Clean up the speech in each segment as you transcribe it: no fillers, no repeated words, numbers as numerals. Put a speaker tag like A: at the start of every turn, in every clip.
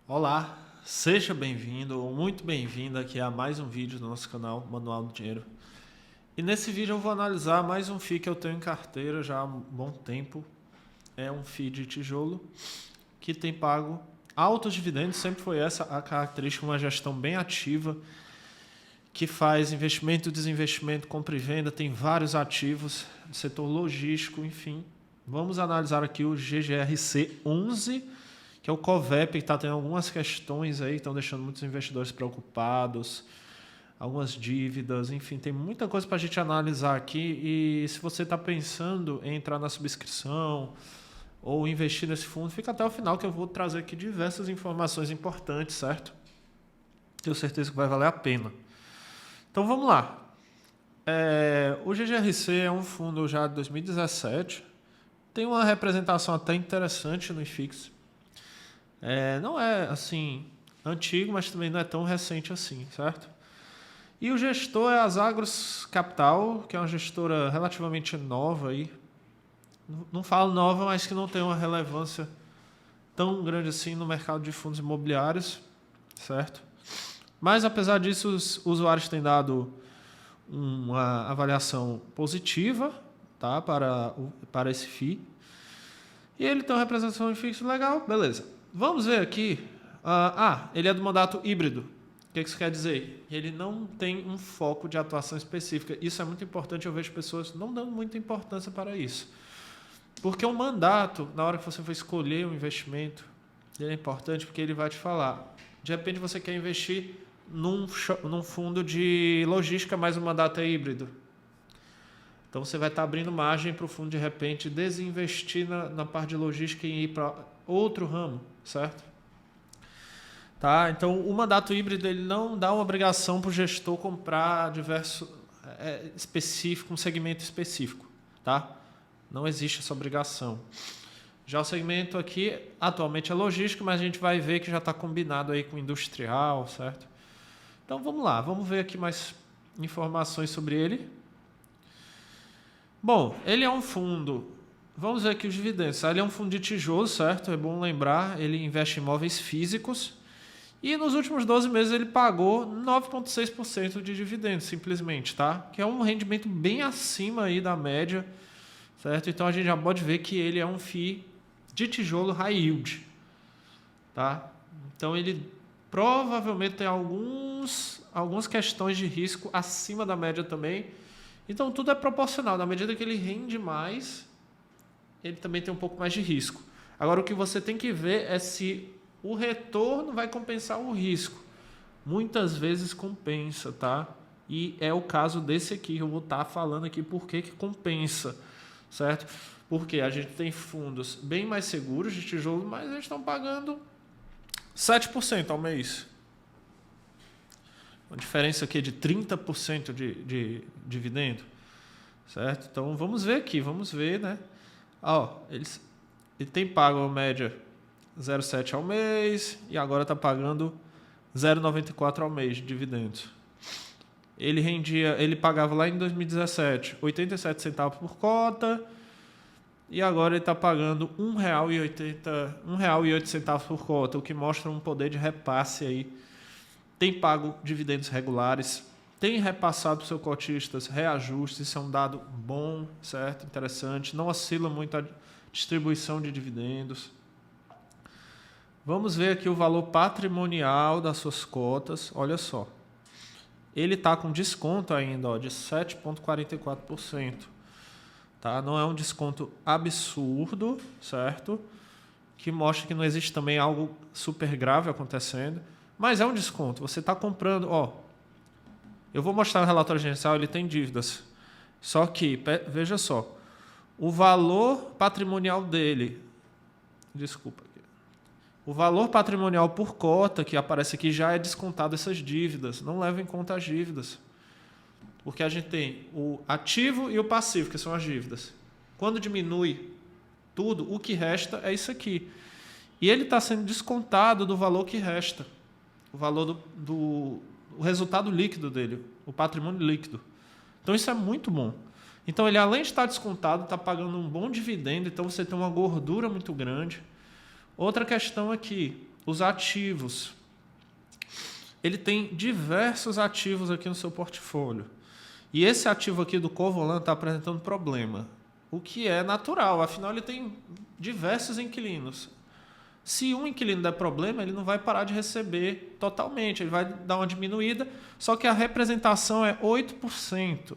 A: Olá, seja bem-vindo ou muito bem-vinda aqui a mais um vídeo do nosso canal Manual do Dinheiro. E nesse vídeo eu vou analisar mais um FII que eu tenho em carteira já há um bom tempo. É um FII de tijolo que tem pago altos dividendos, sempre foi essa a característica, uma gestão bem ativa, que faz investimento e desinvestimento, compra e venda, tem vários ativos, setor logístico, enfim. Vamos analisar aqui o GGRC11, que é o COVEP, que está tendo algumas questões aí, que estão deixando muitos investidores preocupados, algumas dívidas, enfim, tem muita coisa para a gente analisar aqui. E se você está pensando em entrar na subscrição ou investir nesse fundo, fica até o final que eu vou trazer aqui diversas informações importantes, certo? Tenho certeza que vai valer a pena. Então vamos lá. O GGRC é um fundo já de 2017, tem uma representação até interessante no IFIX. Não é assim antigo, mas também não é tão recente assim, certo? E o gestor é a Zagros Capital, que é uma gestora relativamente nova aí. Não falo nova, mas que não tem uma relevância tão grande assim no mercado de fundos imobiliários, certo? Mas apesar disso, os usuários têm dado uma avaliação positiva, tá, para esse FII. E ele tem uma representação em fixo legal, beleza. Vamos ver aqui. Ele é do mandato híbrido. O que isso quer dizer? Ele não tem um foco de atuação específica. Isso é muito importante, eu vejo pessoas não dando muita importância para isso. Porque o mandato, na hora que você for escolher um investimento, ele é importante porque ele vai te falar. De repente você quer investir num fundo de logística, mas o mandato é híbrido. Então você vai estar abrindo margem para o fundo de repente desinvestir na parte de logística e ir para outro ramo, certo? Tá? Então o mandato híbrido ele não dá uma obrigação para o gestor comprar específico, um segmento específico, tá? Não existe essa obrigação. Já o segmento aqui atualmente é logístico, mas a gente vai ver que já está combinado aí com industrial, certo? Então vamos lá, vamos ver aqui mais informações sobre ele. Bom, ele é um fundo, vamos ver aqui os dividendos. Ele é um fundo de tijolo, certo? É bom lembrar, ele investe em imóveis físicos e nos últimos 12 meses ele pagou 9,6% de dividendos, simplesmente, tá? Que é um rendimento bem acima aí da média, certo? Então a gente já pode ver que ele é um FII de tijolo high yield, tá? Então ele provavelmente tem algumas questões de risco acima da média também. Então tudo é proporcional. Na medida que ele rende mais, ele também tem um pouco mais de risco. Agora o que você tem que ver é se o retorno vai compensar o risco. Muitas vezes compensa, tá? E é o caso desse aqui. Eu vou estar falando aqui por que compensa, certo? Porque a gente tem fundos bem mais seguros de tijolo, mas eles estão pagando 7% ao mês. Uma diferença aqui de 30% de dividendo, certo? Então vamos ver aqui, vamos ver, né? Ele tem pago a média 0,7 ao mês e agora está pagando 0,94 ao mês de dividendos. Ele pagava lá em 2017 87 centavos por cota e agora ele está pagando R$1,08 por cota, o que mostra um poder de repasse aí. Tem pago dividendos regulares, tem repassado para os seus cotistas reajustes, isso é um dado bom, certo? Interessante, não oscila muito a distribuição de dividendos. Vamos ver aqui o valor patrimonial das suas cotas, olha só. Ele está com desconto ainda de 7,44%. Tá? Não é um desconto absurdo, certo? Que mostra que não existe também algo super grave acontecendo. Mas é um desconto. Você está comprando... eu vou mostrar o relatório gerencial, ele tem dívidas. Só que, veja só, o valor patrimonial dele... Desculpa. O valor patrimonial por cota que aparece aqui já é descontado essas dívidas. Não leva em conta as dívidas. Porque a gente tem o ativo e o passivo, que são as dívidas. Quando diminui tudo, o que resta é isso aqui. E ele está sendo descontado do valor que resta. O valor o resultado líquido dele, o patrimônio líquido. Então isso é muito bom. Então ele, além de estar descontado, está pagando um bom dividendo, então você tem uma gordura muito grande. Outra questão aqui, os ativos. Ele tem diversos ativos aqui no seu portfólio. E esse ativo aqui do Covolan está apresentando problema, o que é natural, afinal ele tem diversos inquilinos. Se um inquilino der problema, ele não vai parar de receber totalmente, ele vai dar uma diminuída, só que a representação é 8%.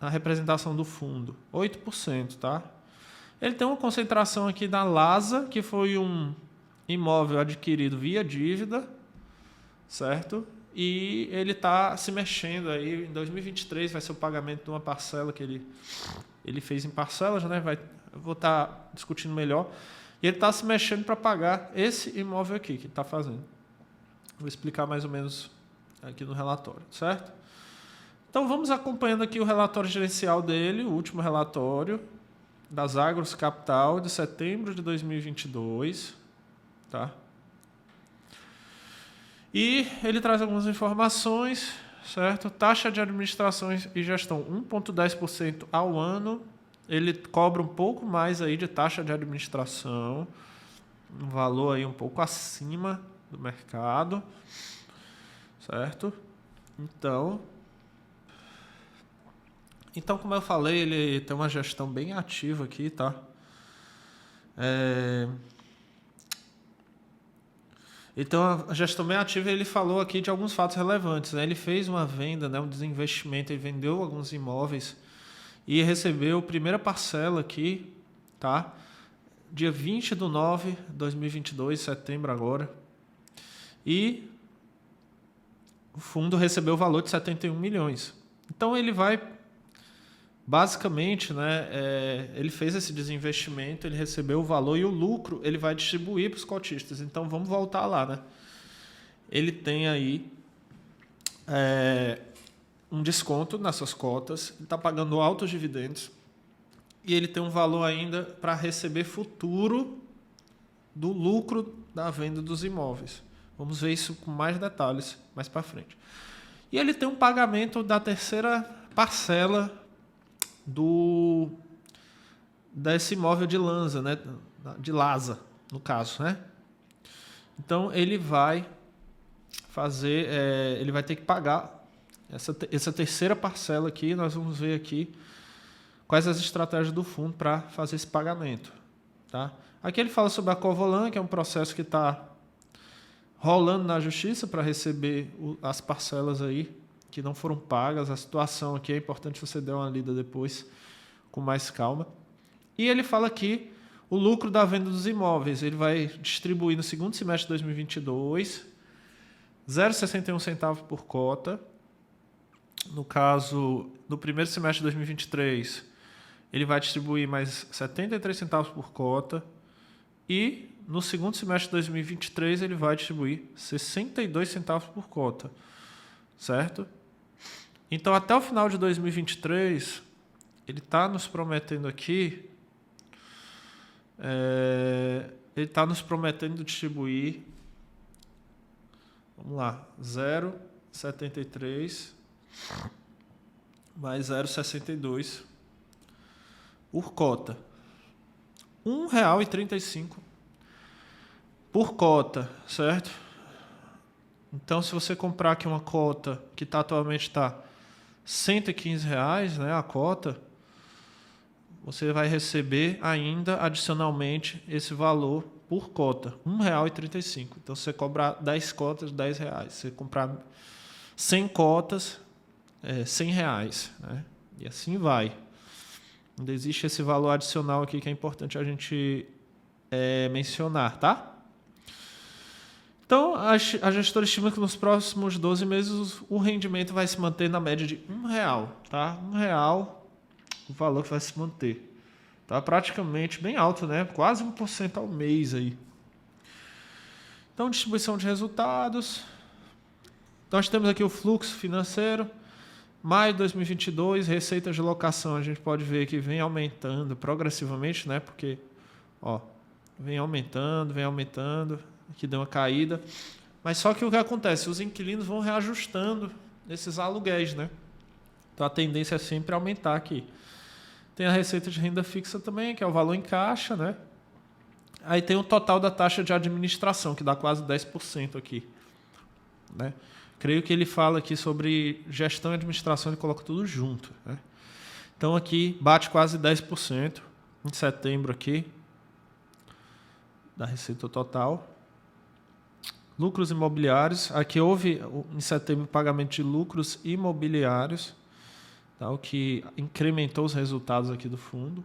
A: A representação do fundo, 8%, tá? Ele tem uma concentração aqui da LASA, que foi um imóvel adquirido via dívida, certo? E ele está se mexendo aí, em 2023 vai ser o pagamento de uma parcela que ele fez em parcelas, né? Eu vou estar discutindo melhor. E ele está se mexendo para pagar esse imóvel aqui que ele está fazendo. Vou explicar mais ou menos aqui no relatório, certo? Então vamos acompanhando aqui o relatório gerencial dele, o último relatório das Agros Capital de setembro de 2022, tá? E ele traz algumas informações, certo? Taxa de administração e gestão 1,10% ao ano. Ele cobra um pouco mais aí de taxa de administração, um valor aí um pouco acima do mercado, certo? Então, como eu falei, ele tem uma gestão bem ativa aqui, tá? Então, a gestão bem ativa, ele falou aqui de alguns fatos relevantes, né? Ele fez uma venda, né? Um desinvestimento, ele vendeu alguns imóveis e recebeu a primeira parcela aqui, tá? Dia 20/9/2022, setembro agora. E o fundo recebeu o valor de 71 milhões. Então, ele vai, basicamente, né? Ele fez esse desinvestimento, ele recebeu o valor e o lucro ele vai distribuir para os cotistas. Então, vamos voltar lá, né? Ele tem aí um desconto nas suas cotas, ele está pagando altos dividendos e ele tem um valor ainda para receber futuro do lucro da venda dos imóveis. Vamos ver isso com mais detalhes mais para frente. E ele tem um pagamento da terceira parcela desse imóvel de Lanza, né? De Lasa, no caso, né? Então ele vai fazer, ele vai ter que pagar essa terceira parcela aqui. Nós vamos ver aqui quais as estratégias do fundo para fazer esse pagamento, tá? Aqui ele fala sobre a Covolan, que é um processo que está rolando na justiça para receber as parcelas aí que não foram pagas. A situação aqui é importante você dar uma lida depois com mais calma. E ele fala aqui o lucro da venda dos imóveis. Ele vai distribuir no segundo semestre de 2022 0,61 centavos por cota. No caso, no primeiro semestre de 2023, ele vai distribuir mais 73 centavos por cota. E no segundo semestre de 2023, ele vai distribuir 62 centavos por cota, certo? Então, até o final de 2023, ele está nos prometendo aqui, ele está nos prometendo distribuir, vamos lá, 0,73 mais 0,62 por cota. R$ 1,35 por cota, certo? Então, se você comprar aqui uma cota que atualmente está R$ 115, né, a cota, você vai receber ainda adicionalmente esse valor por cota, R$ 1,35. Então, se você cobrar 10 cotas, R$ 10. Se você comprar 100 cotas, R$ 100, né? E assim vai. Ainda existe esse valor adicional aqui que é importante a gente mencionar, tá? Então, a gestora estima que nos próximos 12 meses o rendimento vai se manter na média de R$1, tá? R$1 o valor que vai se manter. Tá praticamente bem alto, né? Quase 1% ao mês aí. Então, distribuição de resultados. Nós temos aqui o fluxo financeiro. Maio de 2022, receitas de locação, a gente pode ver que vem aumentando progressivamente, né? Porque, vem aumentando, aqui deu uma caída. Mas só que o que acontece? Os inquilinos vão reajustando esses aluguéis, né? Então a tendência é sempre aumentar aqui. Tem a receita de renda fixa também, que é o valor em caixa, né? Aí tem o total da taxa de administração, que dá quase 10% aqui, né? Creio que ele fala aqui sobre gestão e administração, ele coloca tudo junto, né? Então aqui bate quase 10% em setembro aqui, da receita total. Lucros imobiliários, aqui houve em setembro pagamento de lucros imobiliários, tá? O que incrementou os resultados aqui do fundo.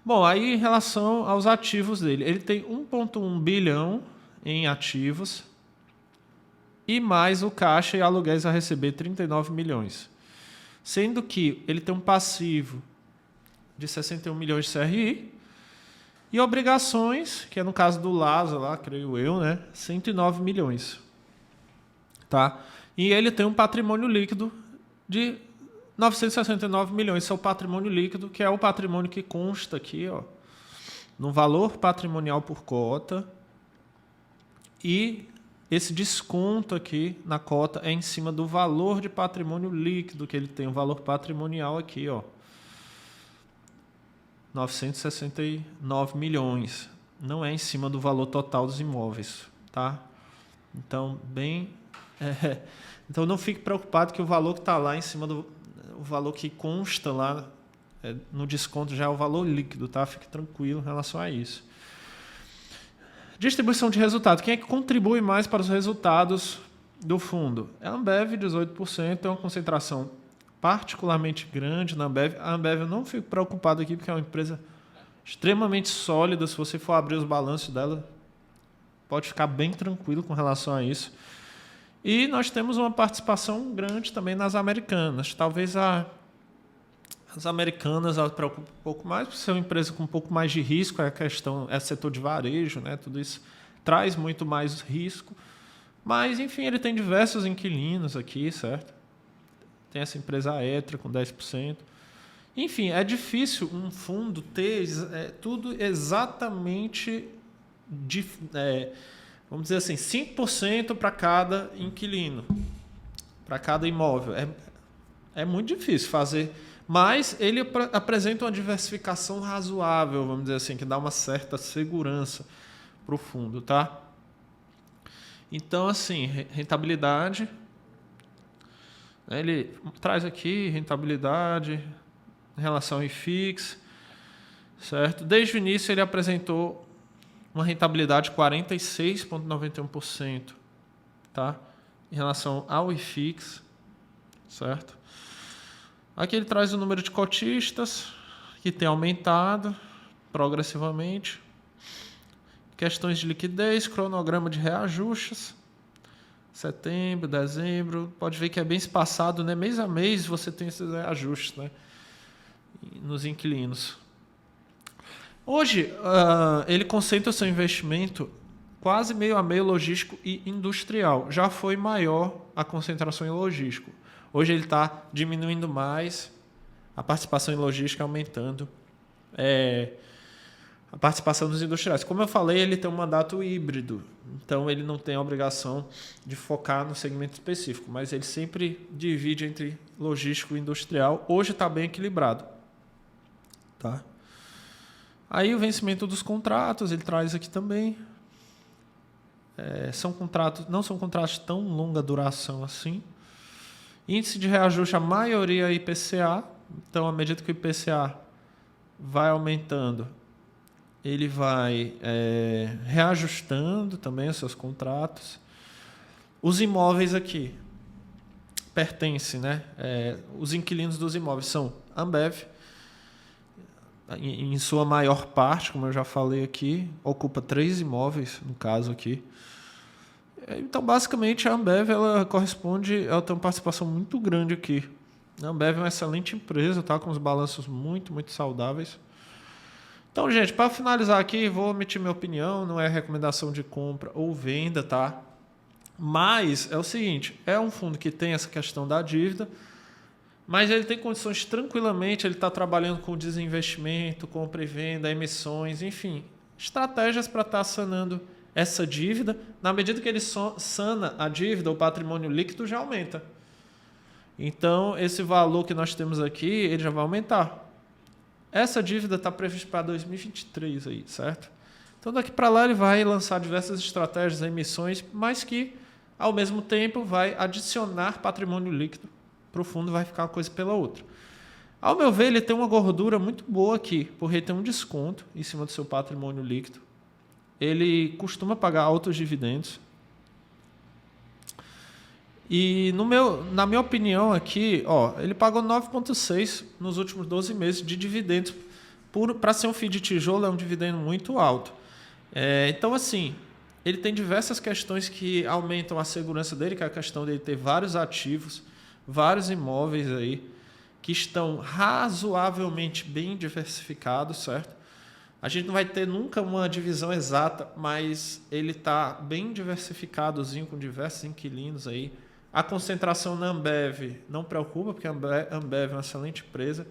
A: Bom, aí em relação aos ativos dele, ele tem 1,1 bilhão em ativos e mais o caixa e aluguéis a receber 39 milhões. Sendo que ele tem um passivo de 61 milhões de CRI e obrigações, que é no caso do Lasa lá, creio eu, né, 109 milhões. Tá? E ele tem um patrimônio líquido de 969 milhões, esse é o patrimônio líquido, que é o patrimônio que consta aqui, ó, no valor patrimonial por cota, e esse desconto aqui na cota é em cima do valor de patrimônio líquido que ele tem, o valor patrimonial aqui, ó, 969 milhões, não é em cima do valor total dos imóveis, tá? Então, então não fique preocupado que o valor que está lá em cima do o valor que consta lá no desconto já é o valor líquido, tá? Fique tranquilo em relação a isso. Distribuição de resultado. Quem é que contribui mais para os resultados do fundo? É a Ambev, 18%, é uma concentração particularmente grande na Ambev. A Ambev eu não fico preocupado aqui porque é uma empresa extremamente sólida. Se você for abrir os balanços dela, pode ficar bem tranquilo com relação a isso. E nós temos uma participação grande também nas Americanas. Talvez as Americanas ela preocupa um pouco mais, por ser uma empresa com um pouco mais de risco, é setor de varejo, né? Tudo isso traz muito mais risco. Mas, enfim, ele tem diversos inquilinos aqui, certo? Tem essa empresa Etra com 10%. Enfim, é difícil um fundo ter tudo exatamente, vamos dizer assim, 5% para cada inquilino, para cada imóvel. É muito difícil fazer, mas ele apresenta uma diversificação razoável, vamos dizer assim, que dá uma certa segurança para o fundo, tá? Então, assim, rentabilidade, ele traz aqui rentabilidade em relação ao IFIX, certo? Desde o início ele apresentou uma rentabilidade de 46,91%, tá? Em relação ao IFIX, certo? Aqui ele traz o número de cotistas, que tem aumentado progressivamente. Questões de liquidez, cronograma de reajustes, setembro, dezembro, pode ver que é bem espaçado, né? Mês a mês você tem esses reajustes, né? Nos inquilinos. Hoje, ele concentra o seu investimento quase meio a meio logístico e industrial. Já foi maior a concentração em logístico. Hoje ele está diminuindo mais, a participação em logística aumentando, a participação dos industriais. Como eu falei, ele tem um mandato híbrido, então ele não tem a obrigação de focar no segmento específico, mas ele sempre divide entre logístico e industrial. Hoje está bem equilibrado. Tá? Aí o vencimento dos contratos, ele traz aqui também. Não são contratos tão longa duração assim. Índice de reajuste, a maioria é IPCA. Então, à medida que o IPCA vai aumentando, ele vai reajustando também os seus contratos. Os imóveis aqui pertencem, né? Os inquilinos dos imóveis são Ambev, em sua maior parte, como eu já falei aqui, ocupa 3 imóveis, no caso aqui. Então, basicamente, a Ambev ela tem uma participação muito grande aqui. A Ambev é uma excelente empresa, tá? Com os balanços muito, muito saudáveis. Então, gente, para finalizar aqui, vou emitir minha opinião, não é recomendação de compra ou venda, tá? Mas é o seguinte, é um fundo que tem essa questão da dívida, mas ele tem condições tranquilamente, ele está trabalhando com desinvestimento, compra e venda, emissões, enfim, estratégias para estar sanando essa dívida. Na medida que ele sana a dívida, o patrimônio líquido já aumenta. Então, esse valor que nós temos aqui, ele já vai aumentar. Essa dívida está prevista para 2023, aí, certo? Então daqui para lá ele vai lançar diversas estratégias, emissões, mas que ao mesmo tempo vai adicionar patrimônio líquido para o fundo, vai ficar uma coisa pela outra. Ao meu ver, ele tem uma gordura muito boa aqui, porque ele tem um desconto em cima do seu patrimônio líquido. Ele costuma pagar altos dividendos. E na minha opinião aqui, ele pagou 9,6 nos últimos 12 meses de dividendos. Para ser um FII de tijolo, é um dividendo muito alto. Então, assim, ele tem diversas questões que aumentam a segurança dele, que é a questão dele ter vários ativos, vários imóveis aí, que estão razoavelmente bem diversificados, certo? A gente não vai ter nunca uma divisão exata, mas ele está bem diversificadozinho, com diversos inquilinos aí. A concentração na Ambev não preocupa, porque a Ambev é uma excelente empresa.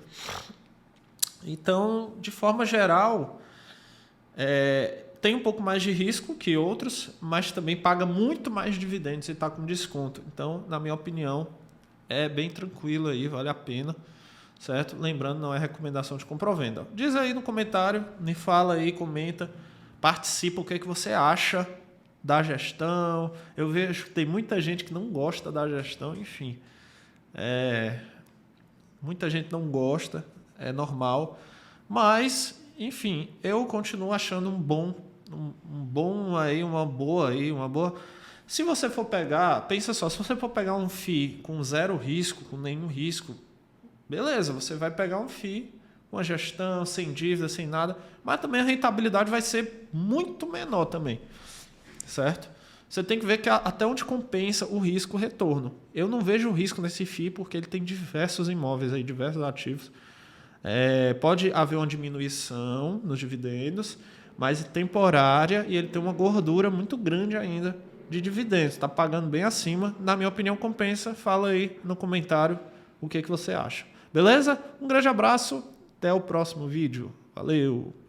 A: Então, de forma geral, tem um pouco mais de risco que outros, mas também paga muito mais dividendos e está com desconto. Então, na minha opinião, é bem tranquilo aí, vale a pena, certo? Lembrando, não é recomendação de compra ou venda. Diz aí no comentário, me fala aí, comenta, participa o que você acha da gestão. Eu vejo que tem muita gente que não gosta da gestão, enfim. Muita gente não gosta, é normal. Mas, enfim, eu continuo achando uma boa. Se você for pegar, pensa só, se você for pegar um FII com zero risco, com nenhum risco, beleza, você vai pegar um FII com a gestão, sem dívida, sem nada, mas também a rentabilidade vai ser muito menor também, certo? Você tem que ver que até onde compensa o risco, o retorno. Eu não vejo risco nesse FII porque ele tem diversos imóveis, aí, diversos ativos. Pode haver uma diminuição nos dividendos, mas temporária, e ele tem uma gordura muito grande ainda de dividendos. Está pagando bem acima. Na minha opinião, compensa. Fala aí no comentário o que você acha. Beleza? Um grande abraço. Até o próximo vídeo. Valeu!